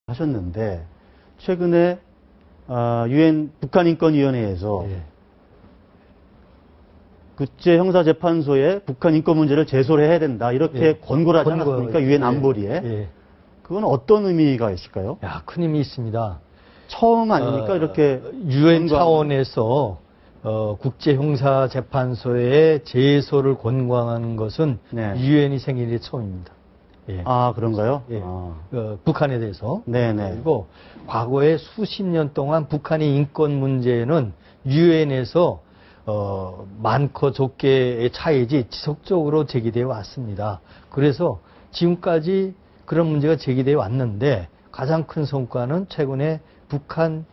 하셨는데 최근에 유엔 북한인권위원회에서 예. 국제형사재판소에 북한 인권 문제를 제소를 해야 된다 이렇게 예. 권고를 하지 않았습니까? 유엔 예. 안보리에. 예. 그건 어떤 의미가 있을까요? 야, 큰 힘이 있습니다. 처음 아닙니까? 이렇게 유엔 권고하는. 차원에서 국제형사재판소에 제소를 권고하는 것은 네. 유엔이 생긴 일이 처음입니다. 예. 아, 그런가요? 예. 아. 북한에 대해서. 네네. 그리고 과거에 수십 년 동안 북한의 인권 문제는 유엔에서 많고 적게의 차이지 지속적으로 제기되어 왔습니다. 그래서 지금까지 그런 문제가 제기되어 왔는데 가장 큰 성과는 최근에 북한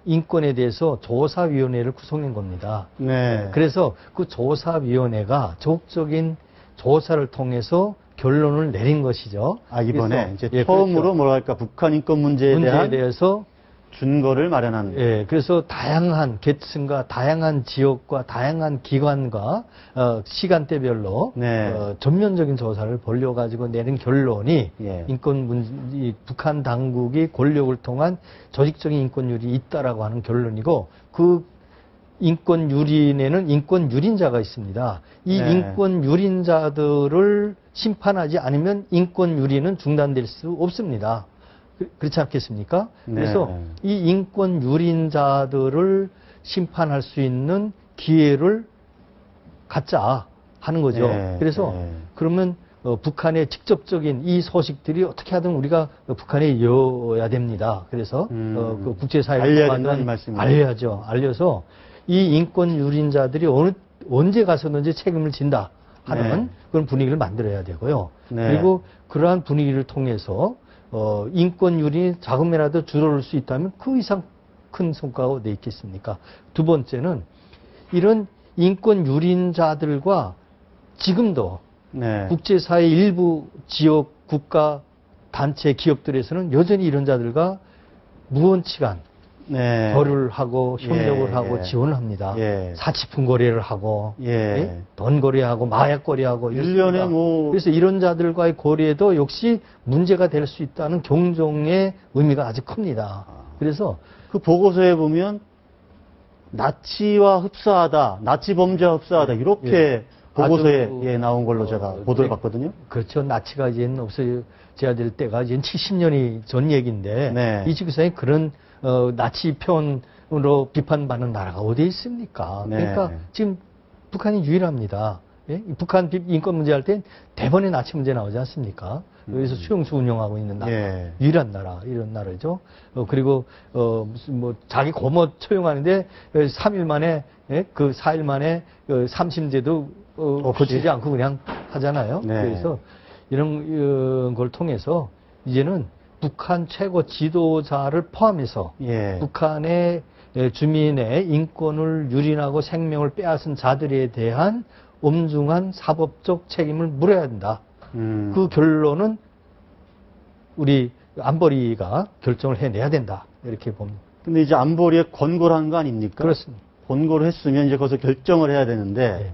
인권에 대해서 조사위원회를 구성한 겁니다. 네. 그래서 그 조사위원회가 적극적인 조사를 통해서 결론을 내린 것이죠. 아, 이번에 그래서, 이제 처음으로 그렇죠. 뭐랄까 북한 인권 문제에 대해서 준거를 마련한. 예, 그래서 다양한 계층과 다양한 지역과 다양한 기관과 시간대별로 네. 전면적인 조사를 벌려가지고 내린 결론이 예. 북한 당국이 권력을 통한 조직적인 인권유린이 있다라고 하는 결론이고 그 인권유린에는 인권유린자가 있습니다. 이 네. 인권유린자들을 심판하지 않으면 인권유린은 중단될 수 없습니다. 그렇지 않겠습니까? 네. 그래서 이 인권 유린자들을 심판할 수 있는 기회를 갖자 하는 거죠. 네. 그래서 네. 그러면 북한의 직접적인 이 소식들이 어떻게 하든 우리가 북한에 이어야 됩니다. 그래서 그 국제사회가 알려야 된다는 말씀이에요. 알려야죠. 알려서 이 인권 유린자들이 언제 가서든지 책임을 진다 하는 네. 그런 분위기를 만들어야 되고요. 네. 그리고 그러한 분위기를 통해서 인권율이 자금이라도 줄어들 수 있다면 그 이상 큰 성과가 어디 있겠습니까? 두 번째는 이런 인권유린자들과 지금도 네. 국제사회 일부 지역 국가 단체 기업들에서는 여전히 이런 자들과 무언치간 네. 거래를 하고 협력을 예, 하고 예. 지원을 합니다. 예. 사치품 거래를 하고 예. 예? 돈 거래하고 마약 거래하고 1년에 뭐 그래서 이런 자들과의 거래도 역시 문제가 될 수 있다는 경종의 의미가 아주 큽니다. 그래서 그 보고서에 보면 나치와 흡사하다, 나치 범죄와 흡사하다 이렇게 예. 보고서에 아주, 예, 나온 걸로 제가 보도를 봤거든요. 그렇죠. 나치가 이제는 없어져야 될 때가 이제 70년이 전 얘기인데 네. 이 지구상에 그런 나치 편으로 비판받는 나라가 어디 있습니까? 네. 그러니까 지금 북한이 유일합니다. 예? 북한 인권 문제 할 땐 대번에 나치 문제 나오지 않습니까? 여기서 수용소 운영하고 있는 나라, 예. 유일한 나라, 이런 나라죠. 그리고 무슨 뭐 자기 고모 처형하는데 3일 만에, 예? 그 4일 만에 3심제도 거치지 않고 그냥 하잖아요. 네. 그래서 이런 걸 통해서 이제는 북한 최고 지도자를 포함해서 예. 북한의 주민의 인권을 유린하고 생명을 빼앗은 자들에 대한 엄중한 사법적 책임을 물어야 된다. 그 결론은 우리 안보리가 결정을 해내야 된다. 이렇게 봅니다. 근데 이제 안보리에 권고를 한 거 아닙니까? 그렇습니다. 권고를 했으면 이제 거기서 결정을 해야 되는데 네.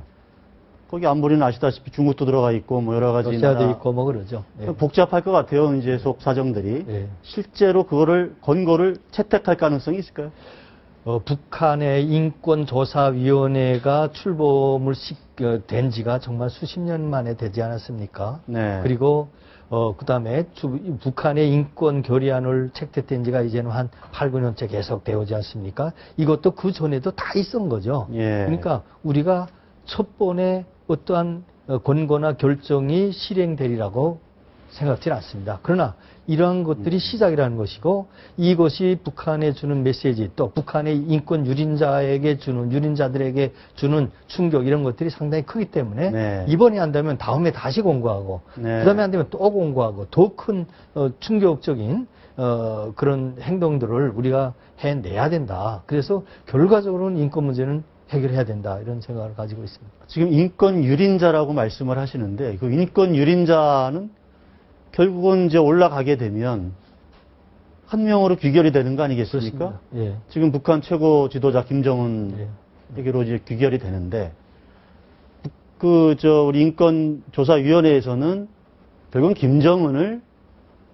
거기 안보리는 아시다시피 중국도 들어가 있고 뭐 여러 가지 러시아도 나라 있고 뭐 그러죠. 네. 복잡할 것 같아요. 이제 속 사정들이. 네. 실제로 그거를 권고를 채택할 가능성이 있을까요? 북한의 인권조사위원회가 출범을 된 지가 정말 수십 년 만에 되지 않았습니까? 네. 그리고 그 다음에 북한의 인권 결의안을 채택된 지가 이제는 한 8, 9년째 계속 되어오지 않습니까? 이것도 그 전에도 다 있었던 거죠. 예. 그러니까 우리가 첫 번에 어떠한 권고나 결정이 실행되리라고 생각지는 않습니다. 그러나 이러한 것들이 시작이라는 것이고 이것이 북한에 주는 메시지 또 북한의 인권 유린자들에게 주는 충격 이런 것들이 상당히 크기 때문에 네. 이번에 한다면 다음에 다시 공고하고 네. 그 다음에 한다면 또 공고하고 더 큰 충격적인 그런 행동들을 우리가 해내야 된다. 그래서 결과적으로는 인권 문제는 해결해야 된다. 이런 생각을 가지고 있습니다. 지금 인권 유린자라고 말씀을 하시는데 그 인권 유린자는 결국은 이제 올라가게 되면 한 명으로 귀결이 되는 거 아니겠습니까? 예. 지금 북한 최고 지도자 김정은에게로 이제 귀결이 되는데 우리 인권조사위원회에서는 결국은 김정은을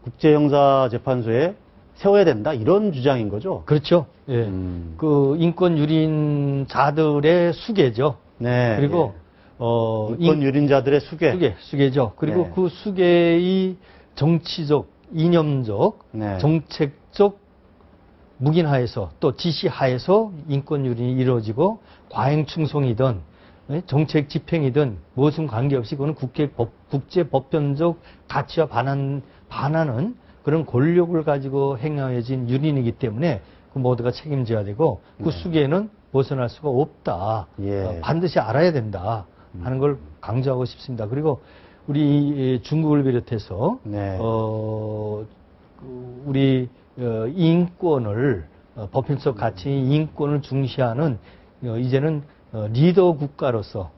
국제형사재판소에 세워야 된다 이런 주장인 거죠. 그렇죠. 예. 그 인권 유린자들의 수괴죠. 네. 그리고 인권 유린자들의 수괴죠. 그리고 네. 그 수괴의 정치적, 이념적, 네. 정책적 묵인하에서 또 지시하에서 인권 유린이 이루어지고 과잉 충성이든 정책 집행이든 무슨 관계없이 그거는 국제 법변적 가치와 반하는 그런 권력을 가지고 행해진 유린이기 때문에 그 모두가 책임져야 되고 그 수계에는 벗어날 수가 없다. 예. 반드시 알아야 된다 하는 걸 강조하고 싶습니다. 그리고 우리 중국을 비롯해서 네. 우리 인권을 법인적 가치인 인권을 중시하는 이제는 리더 국가로서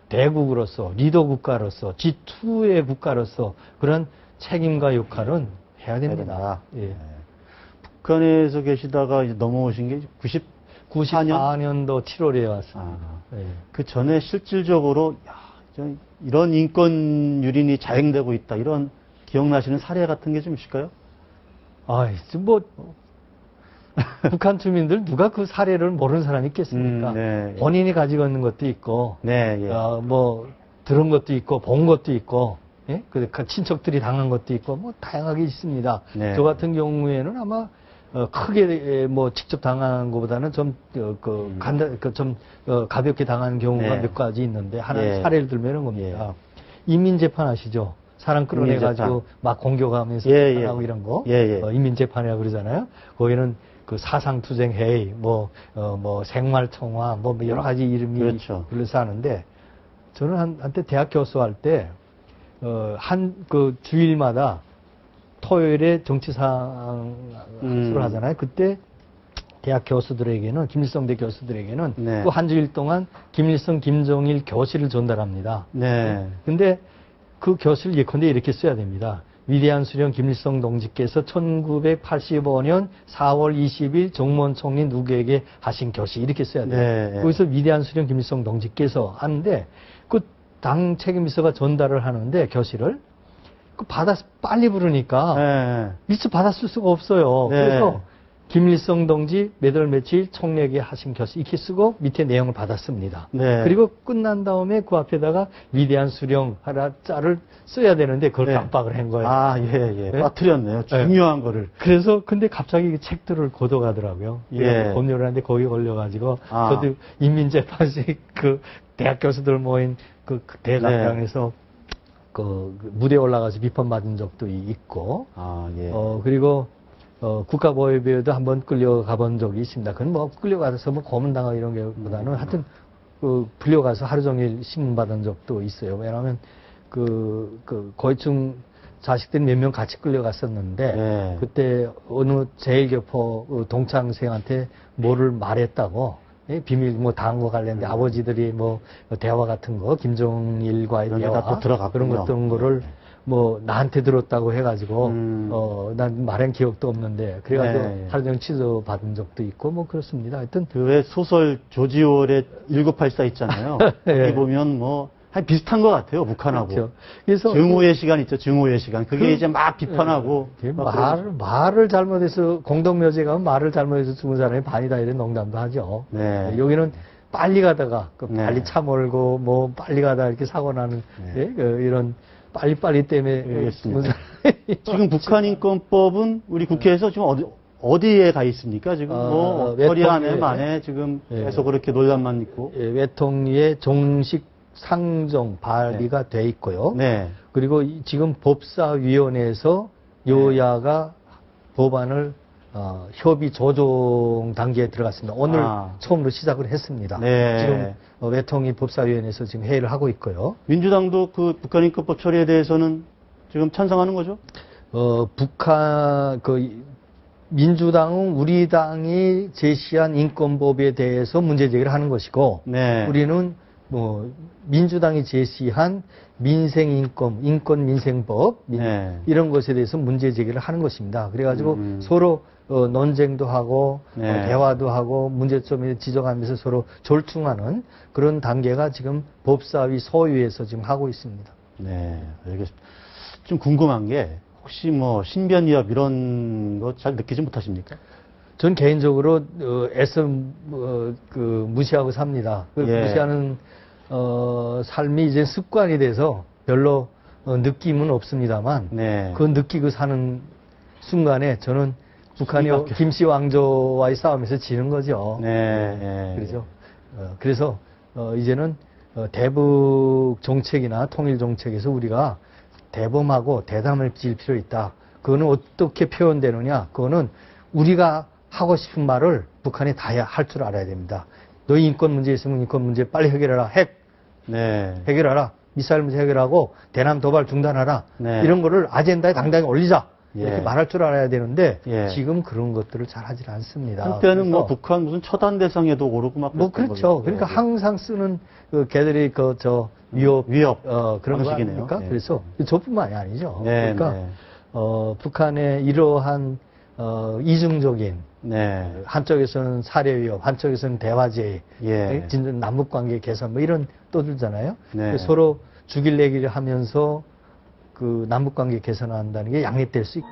대국으로서 리더 국가로서 G2의 국가로서 그런 책임과 역할은 해야 됩니다. 예. 네. 북한에서 계시다가 이제 넘어오신 게 94년도 7월에 왔습니다. 아, 예. 그 전에 실질적으로 이런 인권 유린이 자행되고 있다 이런 기억나시는 사례 같은 게 좀 있을까요? 뭐 북한 주민들 누가 그 사례를 모르는 사람이 있겠습니까? 네. 본인이 가지고 있는 것도 있고, 네, 예. 뭐 들은 것도 있고, 본 것도 있고, 예? 그 친척들이 당한 것도 있고, 뭐 다양하게 있습니다. 네. 저 같은 경우에는 아마 크게 뭐 직접 당한 것보다는 좀 가볍게 당한 경우가 네. 몇 가지 있는데 하나 예. 사례를 들면 겁니다. 인민재판 아시죠? 사람 끌어내가지고 막 공격하면서 예, 예. 하고 이런 거 예, 예. 인민재판이라고 그러잖아요. 거기는 그 사상투쟁회의, 뭐 생활통화, 뭐 여러 가지 이름이 그렇죠. 불려서 하는데 저는 한때 대학 교수할 때 그 주일마다 토요일에 정치사항을 하잖아요. 그때 대학 교수들에게는 김일성대 교수들에게는 네. 그 한 주일 동안 김일성, 김정일 교실을 전달합니다. 네. 근데 그 교실 예컨대 이렇게 써야 됩니다. 위대한 수령 김일성 동지께서 1985년 4월 20일 정무원 총리 누구에게 하신 교시 이렇게 써야 돼요. 네. 거기서 위대한 수령 김일성 동지께서 하는데 그 당 책임비서가 전달을 하는데 교실을 빨리 부르니까 네. 미처 받았을 수가 없어요. 네. 그래서 김일성 동지 몇 월 며칠 총리에게 하신 교시 이렇게 쓰고 밑에 내용을 받았습니다. 네. 그리고 끝난 다음에 그 앞에다가 위대한 수령 하나 자를 써야 되는데 그걸 네. 깜빡을 한 거예요. 예. 네? 빠뜨렸네요. 중요한 거를. 그래서 근데 갑자기 그 책들을 걷어가더라고요. 예. 법률을 하는데 거기 걸려가지고 아. 저도 인민재판식 그 대학 교수들 모인 그 대강당에서 그 무대에 올라가서 비판받은 적도 있고 예. 그리고 국가보위부에도 한번 끌려가 본 적이 있습니다. 그건 뭐 끌려가서 뭐 고문당하고 이런 게보다는 하여튼 불려가서 하루 종일 신문 받은 적도 있어요. 왜냐하면 그 고위층 자식들이 몇 명 같이 끌려갔었는데 네. 그때 어느 제일교포 동창생한테 뭐를 말했다고 비밀 뭐 당한 거 관련된 아버지들이 뭐 대화 같은 거 김정일과의 이런 게 대화 다 또 들어갔군요. 그런 것들 거를 뭐 나한테 들었다고 해가지고 난 말한 기억도 없는데 그래가지고 네. 하루 종일 취소 받은 적도 있고 뭐 그렇습니다. 하여튼 그 왜 소설 조지올의 1984 있잖아요. 네. 거기 보면 뭐 비슷한 것 같아요. 북한하고. 그렇죠. 그래서 증오의 시간 있죠. 증오의 시간. 그게 이제 막 비판하고. 말을 잘못해서 공동묘지에 가면 말을 잘못해서 죽은 사람이 반이다 이런 농담도 하죠. 네. 여기는 빨리 가다가 네. 빨리 차 몰고 뭐 빨리 가다 이렇게 사고 나는 네. 이런 빨리 때문에 알겠습니다. 죽은 사람이 지금 북한인권법은 우리 국회에서 지금 어디에 가 있습니까? 지금 뭐 허리 안에 만에 지금 계속 그렇게 논란만 있고. 외통위의 정식 상정 발의가 돼 있고요. 네. 그리고 지금 법사위원회에서 여야가 법안을 협의 조정 단계에 들어갔습니다. 오늘 처음으로 시작을 했습니다. 네. 지금 외통위 법사위원회에서 지금 회의를 하고 있고요. 민주당도 그 북한인권법 처리에 대해서는 지금 찬성하는 거죠? 민주당은 우리 당이 제시한 인권법에 대해서 문제 제기를 하는 것이고, 네. 우리는 민주당이 제시한 인권민생법 네. 이런 것에 대해서 문제 제기를 하는 것입니다. 그래가지고 서로 논쟁도 하고 네. 대화도 하고 문제점을 지적하면서 서로 절충하는 그런 단계가 지금 법사위 소위에서 지금 하고 있습니다. 네, 알겠습니다. 좀 궁금한 게 혹시 뭐 신변 위협 이런 거 잘 느끼지 못하십니까? 전 개인적으로 애써 무시하고 삽니다. 예. 무시하는 삶이 이제 습관이 돼서 별로 느낌은 없습니다만 네. 그 느끼고 사는 순간에 저는 북한이 수비밖에- 김씨 왕조와의 싸움에서 지는 거죠. 네. 예. 그렇죠. 그래서 이제는 대북 정책이나 통일 정책에서 우리가 대범하고 대담을 질 필요 있다. 그거는 어떻게 표현되느냐? 그거는 우리가 하고 싶은 말을 북한이 다 할 줄 알아야 됩니다. 너희 인권 문제 있으면 인권 문제 빨리 해결해라. 네. 해결하라. 미사일 문제 해결하고 대남 도발 중단하라. 네. 이런 거를 아젠다에 당당히 올리자. 이렇게 예. 말할 줄 알아야 되는데 예. 지금 그런 것들을 잘 하질 않습니다. 한때는 뭐 그래서 북한 무슨 처단 대상에도 오르고 막 뭐 그랬던 그렇죠. 거죠. 그러니까 예. 항상 쓰는 걔들이 위협 그런 거 방식이네요. 아닙니까? 예. 그래서 저뿐만이 아니죠. 네, 그러니까 네. 북한의 이러한 이중적인 네. 한쪽에서는 사례 위협, 한쪽에서는 대화제의, 예. 진짜 남북관계 개선 뭐 이런 떠들잖아요. 네. 서로 죽일 내기를 하면서 그 남북관계 개선한다는 게 양립될 수 있고.